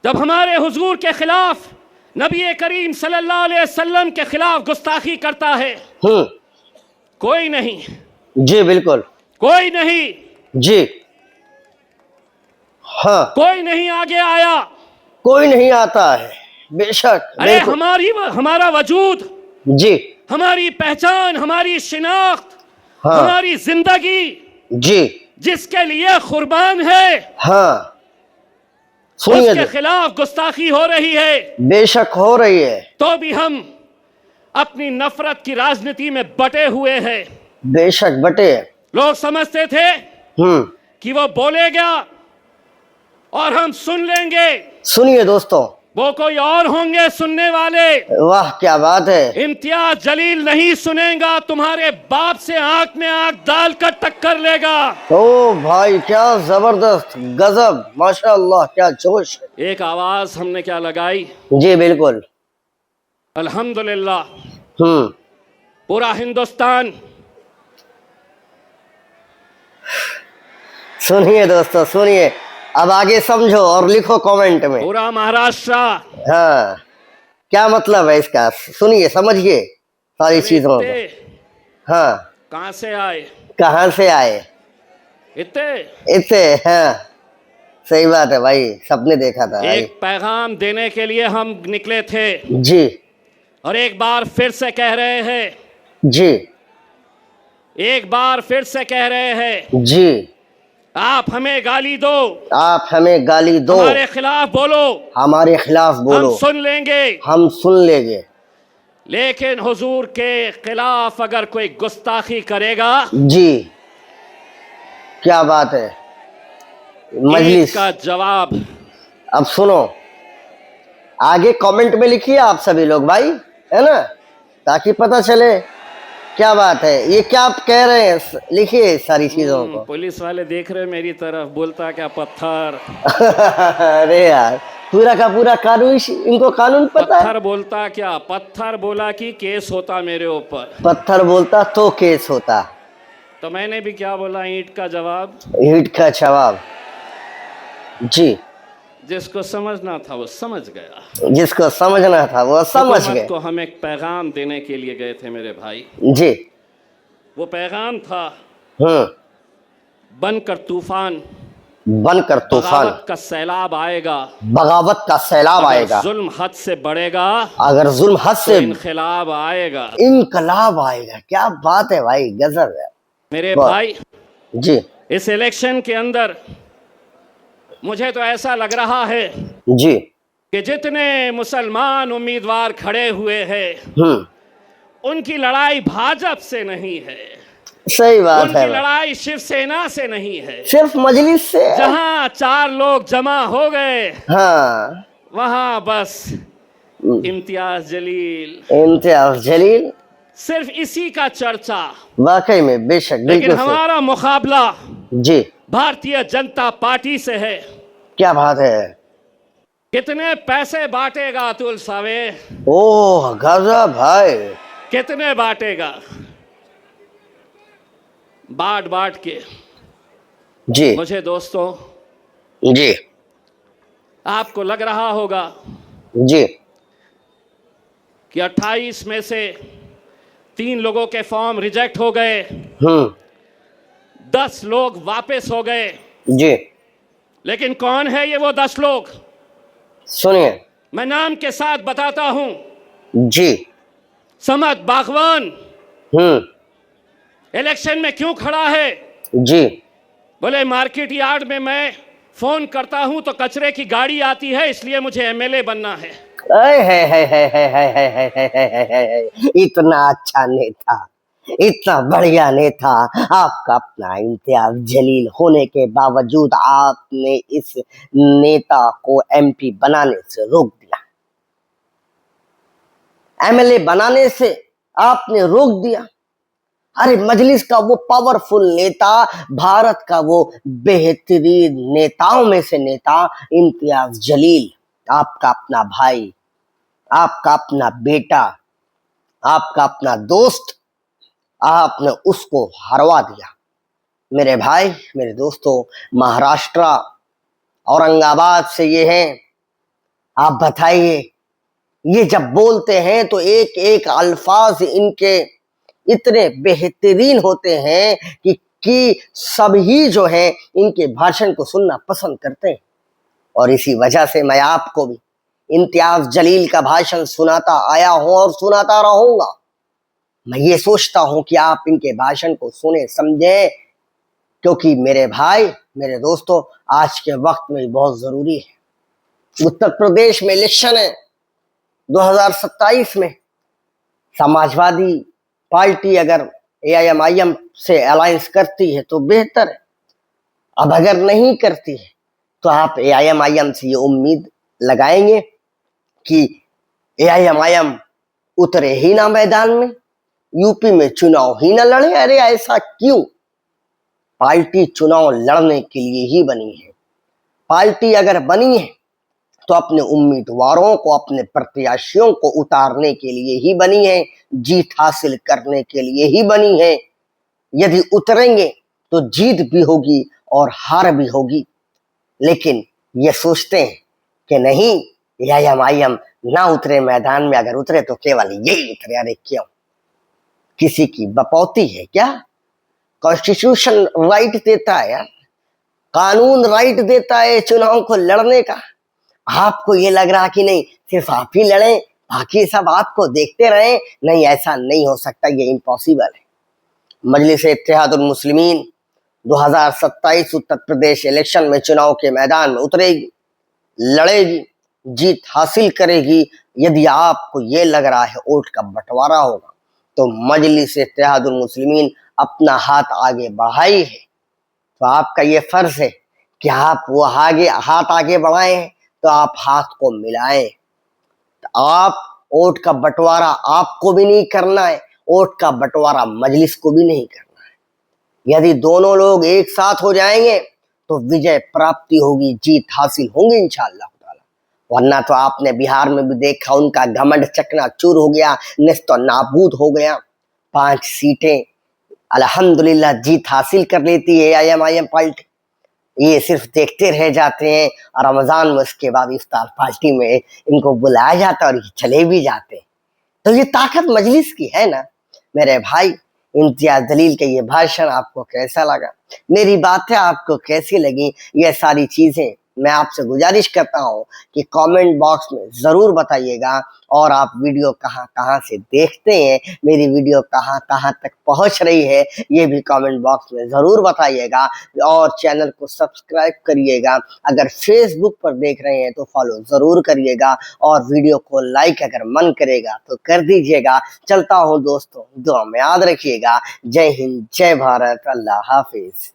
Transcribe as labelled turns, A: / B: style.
A: जब हमारे हुजूर के खिलाफ नबी करीम सल्लल्लाहु अलैहि वसल्लम के खिलाफ गुस्ताखी करता है, कोई नहीं,
B: जी बिल्कुल,
A: कोई नहीं,
B: जी हाँ,
A: कोई नहीं आगे आया,
B: कोई नहीं आता है, बेशक।
A: अरे हमारा वजूद,
B: जी,
A: हमारी पहचान, हमारी शिनाख्त,
B: हाँ,
A: हमारी जिंदगी
B: जी,
A: जिसके लिए कुर्बान है,
B: हाँ, सुनिए,
A: उसके खिलाफ गुस्ताखी हो रही है,
B: बेशक हो रही है,
A: तो भी हम अपनी नफरत की राजनीति में बटे हुए हैं।
B: बेशक बटे।
A: लोग समझते थे कि वो बोलेगा और हम सुन लेंगे।
B: सुनिए दोस्तों,
A: वो कोई और होंगे सुनने वाले।
B: वाह क्या बात है।
A: इम्तियाज जलील नहीं सुनेगा, तुम्हारे बाप से आंख में आंख डालकर टक्कर लेगा।
B: ओ भाई क्या जबरदस्त, गजब, माशाअल्लाह, क्या जोश।
A: एक आवाज हमने क्या लगाई?
B: जी बिल्कुल,
A: अल्हम्दुलिल्लाह। पूरा हिंदुस्तान,
B: सुनिए दोस्तों, सुनिए, अब आगे समझो और लिखो कमेंट में।
A: पूरा महाराष्ट्र,
B: हाँ, क्या मतलब है इसका, सुनिए समझिए सारी चीजों को। हाँ,
A: कहां से आए,
B: कहाँ से आए, इतने, हाँ सही बात है भाई, सबने देखा था भाई।
A: एक पैगाम देने के लिए हम निकले थे
B: जी,
A: और एक बार फिर से कह रहे हैं,
B: जी,
A: एक बार फिर से कह रहे हैं,
B: जी,
A: आप हमें गाली दो,
B: आप हमें गाली दो,
A: हमारे खिलाफ बोलो,
B: हमारे खिलाफ बोलो,
A: हम सुन लेंगे,
B: हम सुन लेंगे।
A: लेकिन हुजूर के खिलाफ अगर कोई गुस्ताखी करेगा,
B: जी क्या बात है, मजलिस
A: का जवाब।
B: अब सुनो, आगे कमेंट में लिखिए आप सभी लोग भाई, है ना, ताकि पता चले क्या बात है, ये क्या आप कह रहे हैं, लिखिए सारी चीजों को।
A: पुलिस वाले देख रहे मेरी तरफ, बोलता क्या पत्थर।
B: अरे यार, पूरा का पूरा कानून, इनको कानून पता है।
A: पत्थर बोलता क्या, पत्थर बोला कि केस होता मेरे ऊपर,
B: पत्थर बोलता तो केस होता।
A: तो मैंने भी क्या बोला, ईंट का जवाब,
B: ईंट का जवाब। जी,
A: जिसको समझना था वो समझ गया,
B: जिसको समझना था वो समझ गए।
A: को हम एक पैगाम देने के लिए गए थे मेरे भाई।
B: जी,
A: वो पैगाम था, बनकर तूफान,
B: बनकर तूफान,
A: बगावत का सैलाब आएगा,
B: बगावत का सैलाब आएगा,
A: जुल्म हद से बढ़ेगा,
B: अगर जुल्म हद से,
A: इनकलाब आएगा,
B: इनकलाब आएगा। क्या बात है भाई, गजब है
A: मेरे भाई।
B: जी,
A: इस इलेक्शन के अंदर मुझे तो ऐसा लग रहा है
B: जी,
A: कि जितने मुसलमान उम्मीदवार खड़े हुए हैं, उनकी लड़ाई भाजपा से नहीं है,
B: सही बात
A: उनकी
B: है,
A: लड़ाई शिवसेना से नहीं है,
B: सिर्फ मजलिस से।
A: जहां 4 लोग जमा हो गए,
B: हाँ,
A: वहां बस इम्तियाज जलील,
B: इम्तियाज जलील,
A: सिर्फ इसी का चर्चा।
B: वाकई में बेशक,
A: लेकिन हमारा मुकाबला
B: जी
A: भारतीय जनता पार्टी से है।
B: क्या बात है,
A: कितने पैसे बांटेगा अतुल सावे?
B: ओह गजब भाई,
A: कितने बांटेगा? बांट बांट के।
B: जी,
A: मुझे दोस्तों,
B: जी,
A: आपको लग रहा होगा
B: जी,
A: कि 28 में से 3 लोगों के फॉर्म रिजेक्ट हो गए, 10 लोग वापस हो गए।
B: जी,
A: लेकिन कौन है ये वो 10 लोग?
B: सुनिए,
A: मैं नाम के साथ बताता हूं।
B: जी,
A: समद बागवान इलेक्शन में क्यों खड़ा है?
B: जी,
A: बोले मार्केट यार्ड में मैं फोन करता हूं तो कचरे की गाड़ी आती है, इसलिए मुझे एमएलए बनना है।
B: इतना अच्छा नेता, इतना बढ़िया नेता, आपका अपना इम्तियाज जलील होने के बावजूद आपने इस नेता को एमपी बनाने से रोक दिया, एमएलए बनाने से आपने रोक दिया। अरे मजलिस का वो पावरफुल नेता, भारत का वो बेहतरीन नेताओं में से नेता इम्तियाज जलील, आपका अपना भाई, आपका अपना बेटा, आपका अपना दोस्त, आपने उसको हरवा दिया। मेरे भाई, मेरे दोस्तों, महाराष्ट्र औरंगाबाद से ये हैं, आप बताइए, ये जब बोलते हैं तो एक एक अल्फाज इनके इतने बेहतरीन होते हैं कि सभी जो है इनके भाषण को सुनना पसंद करते हैं। और इसी वजह से मैं आपको भी इम्तियाज जलील का भाषण सुनाता आया हूं और सुनाता रहूंगा। मैं ये सोचता हूं कि आप इनके भाषण को सुने समझें, क्योंकि मेरे भाई, मेरे दोस्तों, आज के वक्त में बहुत जरूरी है। उत्तर प्रदेश में इलेक्शन है 2027 में। समाजवादी पार्टी अगर एआईएमआईएम से अलायंस करती है तो बेहतर है। अब अगर नहीं करती है तो आप एआईएमआईएम से ये उम्मीद लगाएंगे कि एआईएमआईएम उतरे ही ना मैदान में, यूपी में चुनाव ही ना लड़े? अरे ऐसा क्यों? पार्टी चुनाव लड़ने के लिए ही बनी है। पार्टी अगर बनी है तो अपने उम्मीदवारों को, अपने प्रत्याशियों को उतारने के लिए ही बनी है, जीत हासिल करने के लिए ही बनी है। यदि उतरेंगे तो जीत भी होगी और हार भी होगी। लेकिन ये सोचते हैं कि नहीं, एआईएमआईएम ना उतरे मैदान में, अगर उतरे तो केवल यही उतरे। अरे क्यों? किसी की बपौती है क्या? कॉन्स्टिट्यूशन राइट देता है यार, कानून राइट देता है चुनाव को लड़ने का। आपको ये लग रहा कि नहीं सिर्फ आप ही लड़ें, बाकी सब आपको देखते रहें? नहीं, ऐसा नहीं हो सकता, ये इम्पॉसिबल है। मजलिस-ए-इत्तेहादुल मुस्लिमीन 2027 उत्तर प्रदेश इलेक्शन में चुनाव के मैदान में उतरेगी, लड़ेगी, जीत हासिल करेगी। यदि आपको ये लग रहा है वोट का बंटवारा होगा, तो मजलिस-ए-इत्तेहादुल मुस्लिमीन अपना हाथ आगे बढ़ाई है। तो आपका ये फर्ज है कि आप वो हाथ आगे बढ़ाए हैं तो आप हाथ को मिलाएं। तो आप वोट का बंटवारा आपको भी नहीं करना है, वोट का बंटवारा मजलिस को भी नहीं करना है। यदि दोनों लोग एक साथ हो जाएंगे तो विजय प्राप्ति होगी, जीत हासिल होंगी इंशाअल्लाह ताला। वरना तो आपने बिहार में भी देखा, उनका घमंड चकनाचूर हो गया, नेस्तो नाबूद हो गया। 5 सीटें अल्हम्दुलिल्लाह जीत हासिल कर लेती है एआईएमआईएम पार्टी। ये सिर्फ देखते रह जाते हैं और रमजान में उसके बाद इफ्तार पार्टी में इनको बुलाया जाता है और ये चले भी जाते हैं। तो ये ताकत मजलिस की है ना। मेरे भाई, इम्तियाज जलील के ये भाषण आपको कैसा लगा? मेरी बातें आपको कैसी लगी? ये सारी चीजें मैं आपसे गुजारिश करता हूँ कि कमेंट बॉक्स में ज़रूर बताइएगा। और आप वीडियो कहाँ कहाँ से देखते हैं, मेरी वीडियो कहाँ कहाँ तक पहुँच रही है, ये भी कमेंट बॉक्स में ज़रूर बताइएगा। और चैनल को सब्सक्राइब करिएगा। अगर फेसबुक पर देख रहे हैं तो फॉलो ज़रूर करिएगा और वीडियो को लाइक अगर मन करेगा तो कर दीजिएगा। चलता हूँ दोस्तों, दुआ में याद रखिएगा। जय हिंद, जय भारत, अल्लाह हाफिज़।